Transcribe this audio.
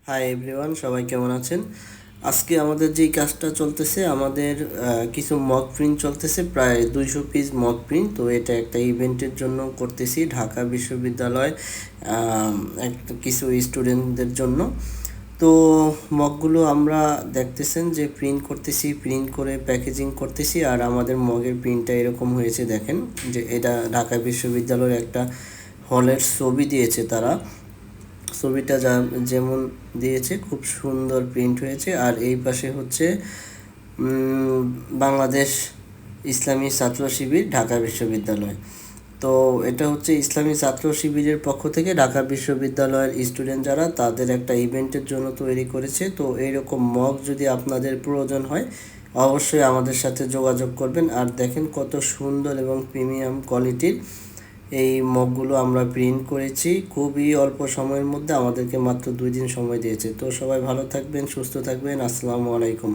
Hi everyone, সবাই কেমন আছেন? আজকে আমাদের যেই কাজটা চলতেছে, আমাদের কিছু মক প্রিন্ট চলতেছে, প্রায় 200 পিস মক প্রিন্ট। তো এটা একটা ইভেন্টের জন্য করতেছি, ঢাকা বিশ্ববিদ্যালয় একটা কিছু স্টুডেন্টদের জন্য। তো মগগুলো আমরা দেখতেছেন যে প্রিন্ট করতেছি, প্রিন্ট করে প্যাকেজিং করতেছি। আর আমাদের মগের প্রিন্টটা এরকম হয়েছে, দেখেন যে এটা ঢাকা বিশ্ববিদ্যালয়ের একটা হলের ছবি দিয়েছে তারা। ছবিটা যেমন দিয়েছে, খুব সুন্দর প্রিন্ট হয়েছে। আর এই পাশে হচ্ছে বাংলাদেশ ইসলামী ছাত্র শিবির ঢাকা বিশ্ববিদ্যালয়। তো এটা হচ্ছে ইসলামী ছাত্র শিবিরের পক্ষ থেকে ঢাকা বিশ্ববিদ্যালয়ের স্টুডেন্ট যারা, তাদের একটা ইভেন্টের জন্য তৈরি করেছে। তো এইরকম মগ যদি আপনাদের প্রয়োজন হয়, অবশ্যই আমাদের সাথে যোগাযোগ করবেন। আর দেখেন কত সুন্দর এবং প্রিমিয়াম কোয়ালিটির এই মগগুলো আমরা প্রিন্ট করেছি খুবই অল্প সময়ের মধ্যে, আমাদেরকে মাত্র 2 দিন সময় দিয়েছে। তো সবাই ভালো থাকবেন, সুস্থ থাকবেন। আসসালামু আলাইকুম।